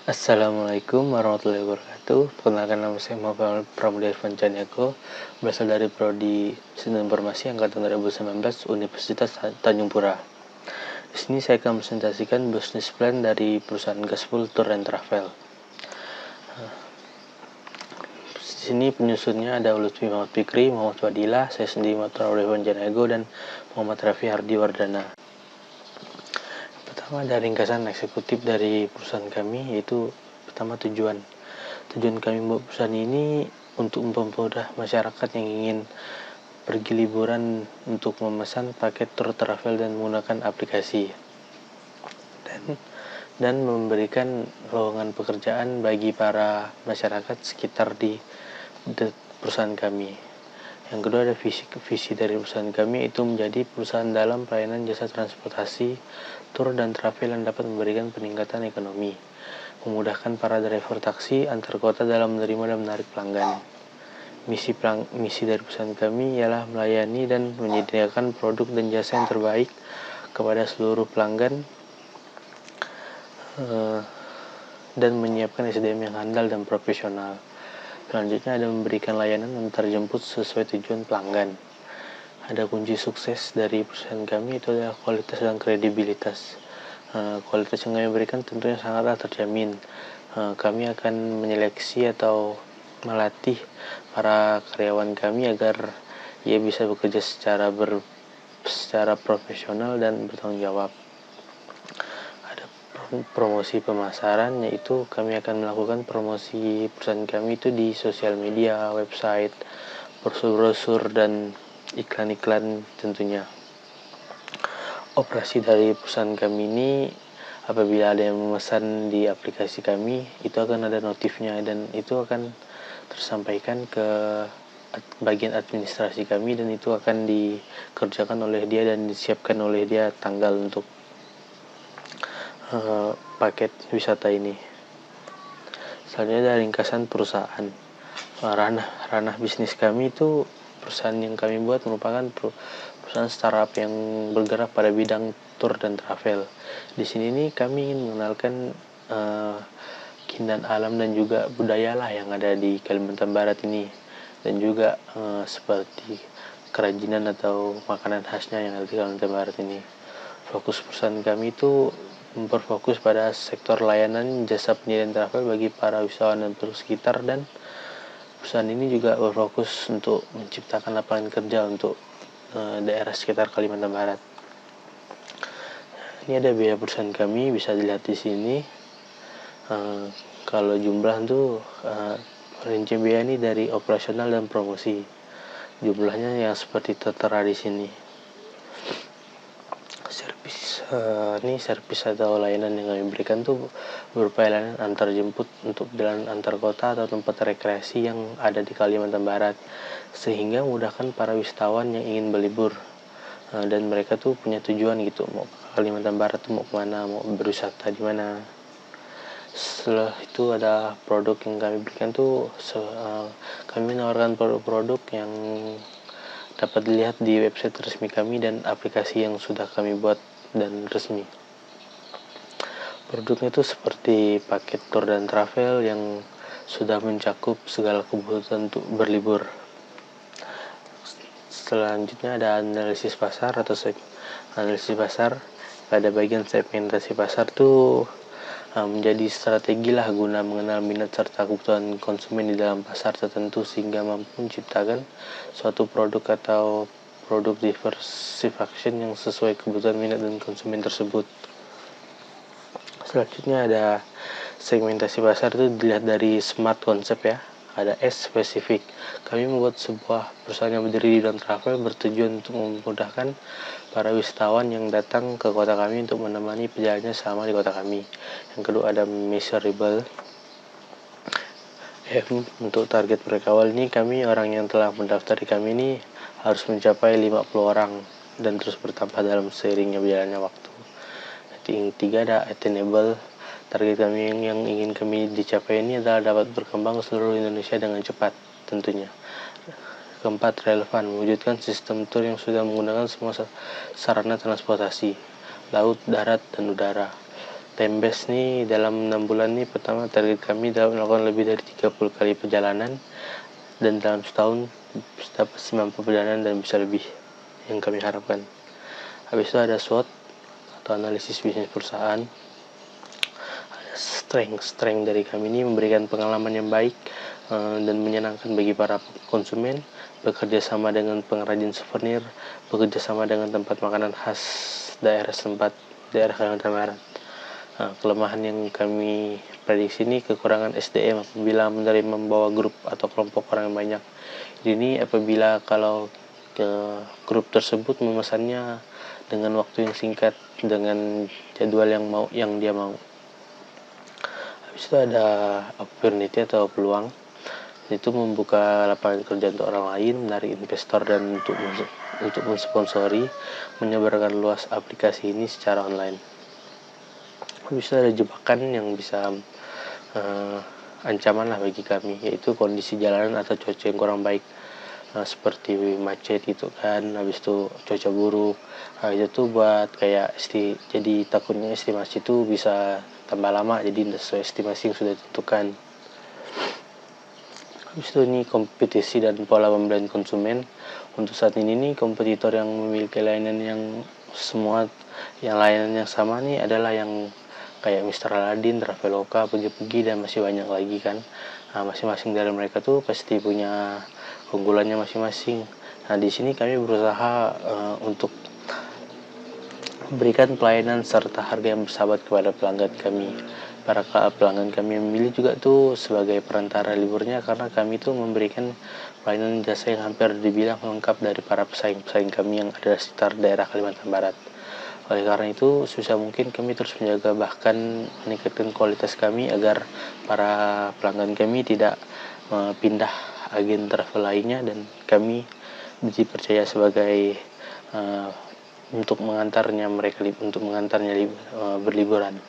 Assalamualaikum warahmatullahi wabarakatuh. Perkenalkan, nama saya Muhammad Pramudia Irfan Caniago, berasal dari Prodi Sistem Informasi Angkatan 2019 Universitas Tanjung Pura. Di sini saya akan presentasikan bisnis plan dari perusahaan Gaspol Tour and Travel. Di sini penyusunnya ada Lutfi Muhammad Fikri, Muhammad Fadilah, saya sendiri Muhammad Pramudia Irfan Caniago, dan Muhammad Raffi Hardi Wardana. Pertama, ada ringkasan eksekutif dari perusahaan kami, yaitu pertama tujuan kami membuat perusahaan ini untuk mempermudah masyarakat yang ingin pergi liburan untuk memesan paket tour travel dan menggunakan aplikasi, dan memberikan lowongan pekerjaan bagi para masyarakat sekitar di perusahaan kami. Yang kedua, ada visi dari perusahaan kami, itu menjadi perusahaan dalam pelayanan jasa transportasi, tour dan travel yang dapat memberikan peningkatan ekonomi, memudahkan para driver taksi antar kota dalam menerima dan menarik pelanggan. Misi dari perusahaan kami ialah melayani dan menyediakan produk dan jasa yang terbaik kepada seluruh pelanggan, dan menyiapkan SDM yang handal dan profesional. Selanjutnya ada memberikan layanan antar jemput sesuai tujuan pelanggan. Ada kunci sukses dari perusahaan kami, itu adalah kualitas dan kredibilitas. Kualitas yang kami berikan tentunya sangatlah terjamin. Kami akan menyeleksi atau melatih para karyawan kami agar ia bisa bekerja secara profesional dan bertanggung jawab. Ada promosi pemasaran, yaitu kami akan melakukan promosi perusahaan kami itu di sosial media, website, brosur-brosur, dan iklan-iklan tentunya. Operasi dari perusahaan kami ini, apabila ada yang memesan di aplikasi kami, itu akan ada notifnya, dan itu akan tersampaikan ke bagian administrasi kami, dan itu akan dikerjakan oleh dia dan disiapkan oleh dia tanggal untuk paket wisata ini. Selanjutnya ada ringkasan perusahaan. Ranah bisnis kami itu, perusahaan yang kami buat merupakan perusahaan startup yang bergerak pada bidang tour dan travel. Di sini nih kami ingin mengenalkan keindahan alam dan juga budaya lah yang ada di Kalimantan Barat ini, dan juga seperti kerajinan atau makanan khasnya yang ada di Kalimantan Barat ini. Fokus perusahaan kami itu berfokus pada sektor layanan jasa penyediaan travel bagi para wisatawan dan penduduk sekitar, dan perusahaan ini juga berfokus untuk menciptakan lapangan kerja untuk daerah sekitar Kalimantan Barat. Ini ada biaya perusahaan kami, bisa dilihat di sini. Kalau jumlah itu rincian biaya ini dari operasional dan promosi. Jumlahnya yang seperti tertera di sini. Servis atau layanan yang kami berikan tuh berupa layanan antar jemput untuk jalan antar kota atau tempat rekreasi yang ada di Kalimantan Barat, sehingga memudahkan para wisatawan yang ingin berlibur, dan mereka tuh punya tujuan gitu, mau ke Kalimantan Barat tuh mau kemana, mau berwisata di mana. Setelah itu ada produk yang kami berikan tuh, kami menawarkan produk-produk yang dapat dilihat di website resmi kami dan aplikasi yang sudah kami buat dan resmi. Produknya itu seperti paket tour dan travel yang sudah mencakup segala kebutuhan untuk berlibur. Selanjutnya ada analisis pasar atau analisis pasar. Pada bagian segmentasi pasar tuh menjadi strategi lah guna mengenal minat serta kebutuhan konsumen di dalam pasar tertentu, sehingga mampu menciptakan suatu produk atau produk diversification yang sesuai kebutuhan minat dan konsumen tersebut. Selanjutnya ada segmentasi pasar, itu dilihat dari smart konsep ya. Ada S spesifik. Kami membuat sebuah perusahaan yang berdiri di bidang travel bertujuan untuk memudahkan para wisatawan yang datang ke kota kami untuk menemani perjalanannya selama di kota kami. Yang kedua ada measurable. Untuk target mereka awal ini, kami orang yang telah mendaftar di kami ini harus mencapai 50 orang dan terus bertambah dalam seiringnya berjalannya waktu. Yang ketiga ada attainable. Target kami yang ingin kami dicapai ini adalah dapat berkembang ke seluruh Indonesia dengan cepat tentunya. Keempat, relevan. Mewujudkan sistem tour yang sudah menggunakan semua sarana transportasi, laut, darat, dan udara. Tembes nih dalam 6 bulan nih, pertama target kami dapat melakukan lebih dari 30 kali perjalanan, dan dalam setahun dapat 90 perjalanan dan bisa lebih yang kami harapkan. Habis itu ada SWOT atau analisis bisnis perusahaan. Ada strength dari kami ini memberikan pengalaman yang baik dan menyenangkan bagi para konsumen, bekerja sama dengan pengrajin souvenir, bekerja sama dengan tempat makanan khas daerah Kalimantan Barat. Kelemahan yang kami prediksi ini kekurangan SDM apabila membawa grup atau kelompok orang yang banyak. Ini apabila kalau grup tersebut memesannya dengan waktu yang singkat dengan jadwal yang dia mau. Habis itu ada opportunity atau peluang, itu membuka lapangan kerja untuk orang lain, menarik investor, dan untuk mensponsori menyebarkan luas aplikasi ini secara online. Bisa ada jebakan yang bisa ancaman lah bagi kami, yaitu kondisi jalanan atau cuaca yang kurang baik, seperti macet gitu kan, habis itu cuaca buruk. Itu tuh buat kayak jadi takutnya estimasi itu bisa tambah lama, jadi sesuai estimasi yang sudah ditentukan. Habis itu ini kompetisi dan pola pembelian konsumen. Untuk saat ini nih kompetitor yang memiliki layanan yang layanan yang sama nih adalah yang kayak Mr. Aladin, Traveloka, Pergi-Pergi, dan masih banyak lagi kan. Masing-masing dari mereka tuh pasti punya keunggulannya masing-masing. Di sini kami berusaha untuk memberikan pelayanan serta harga yang bersahabat kepada pelanggan kami. Para pelanggan kami memilih juga tuh sebagai perantara liburnya, karena kami tuh memberikan pelayanan jasa yang hampir dibilang lengkap dari para pesaing-pesaing kami yang ada di sekitar daerah Kalimantan Barat. Oleh karena itu, sebisa mungkin kami terus menjaga bahkan meningkatkan kualitas kami agar para pelanggan kami tidak pindah agen travel lainnya, dan kami dipercaya sebagai untuk mengantarnya berliburan.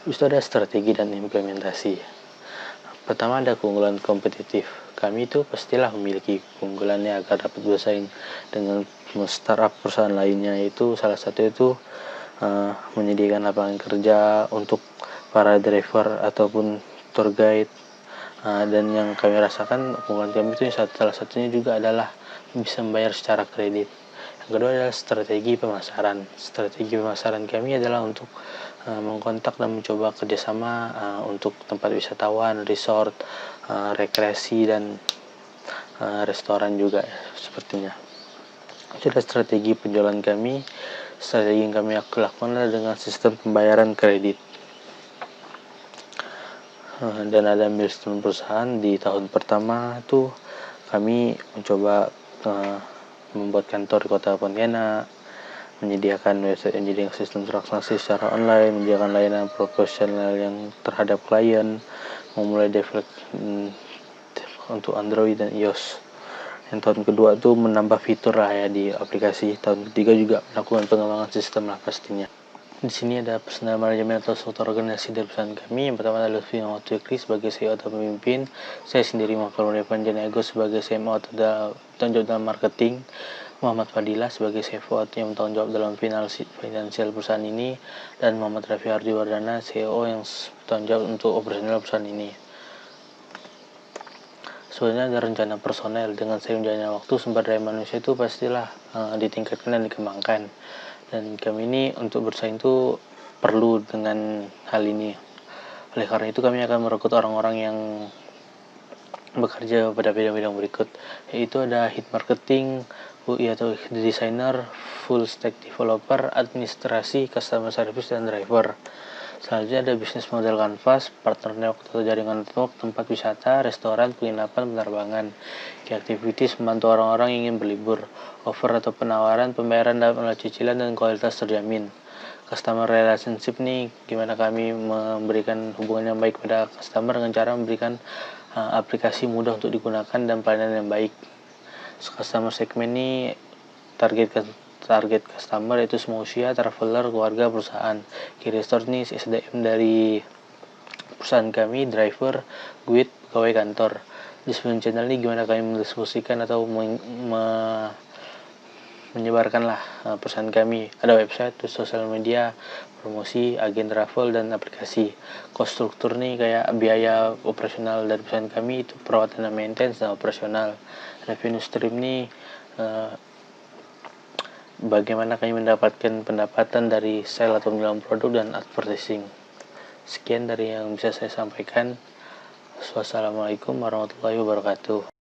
Habis itu ada strategi dan implementasi. Pertama ada keunggulan kompetitif. Kami itu pastilah memiliki keunggulannya agar dapat bersaing dengan startup perusahaan lainnya. Itu salah satu itu menyediakan lapangan kerja untuk para driver ataupun tour guide. Dan yang kami rasakan keunggulan kami itu salah satunya juga adalah bisa membayar secara kredit. Yang kedua adalah strategi pemasaran. Strategi pemasaran kami adalah untuk mengkontak dan mencoba kerjasama untuk tempat wisatawan, resort, rekreasi, dan restoran juga sepertinya. Itu adalah strategi penjualan kami. Strategi yang kami lakukan adalah dengan sistem pembayaran kredit. Dan ada milestone perusahaan di tahun pertama tuh kami mencoba membuat kantor di Kota Pontianak, menyediakan website yang menyediakan sistem transaksi secara online, menyediakan layanan profesional yang terhadap klien, memulai develop untuk Android dan iOS. Yang tahun kedua itu menambah fitur lah ya di aplikasi. Tahun ketiga juga melakukan pengembangan sistem lah pastinya. Di sini ada personal manajemen atau struktur organisasi dari perusahaan kami. Yang pertama adalah Lutfi Muhammad Fikri sebagai CEO atau pemimpin. Saya sendiri Muhammad Panjaigo sebagai CMO atau tanggung jawab dalam marketing. Muhammad Fadilah sebagai CFO yang bertanggung jawab dalam finansial perusahaan ini, dan Muhammad Raffi Ardiwardana CEO yang bertanggung jawab untuk operasional perusahaan ini. Sebenarnya ada rencana personel. Dengan seimbangnya waktu, sumber daya manusia itu pastilah ditingkatkan dan dikembangkan, dan kami ini untuk bersaing itu perlu dengan hal ini. Oleh karena itu kami akan merekrut orang-orang yang bekerja pada bidang-bidang berikut, yaitu ada hit marketing, UI atau designer, full stack developer, administrasi, customer service, dan driver. Selanjutnya ada bisnis model canvas, partner network atau jaringan network, tempat wisata, restoran, penginapan, penerbangan. Activities membantu orang-orang yang ingin berlibur. Offer atau penawaran, pembayaran dalam melalui cicilan dan kualitas terjamin. Customer relationship nih, gimana kami memberikan hubungan yang baik pada customer dengan cara memberikan aplikasi mudah untuk digunakan dan pelayanan yang baik. Customer segmen ini target customer yaitu semua usia, traveler, keluarga, perusahaan. Key resource nih SDM dari perusahaan kami, driver, guide, pegawai kantor. Distribution channel ini gimana kami mendistribusikan atau menyebarkanlah perusahaan kami. Ada website, terus sosial media, promosi, agen travel, dan aplikasi. Cost struktur nih kayak biaya operasional dari perusahaan kami itu perawatan dan maintenance dan operasional. Revenue stream nih bagaimana kami mendapatkan pendapatan dari sale atau penjualan produk dan advertising. Sekian dari yang bisa saya sampaikan. Wassalamualaikum warahmatullahi wabarakatuh.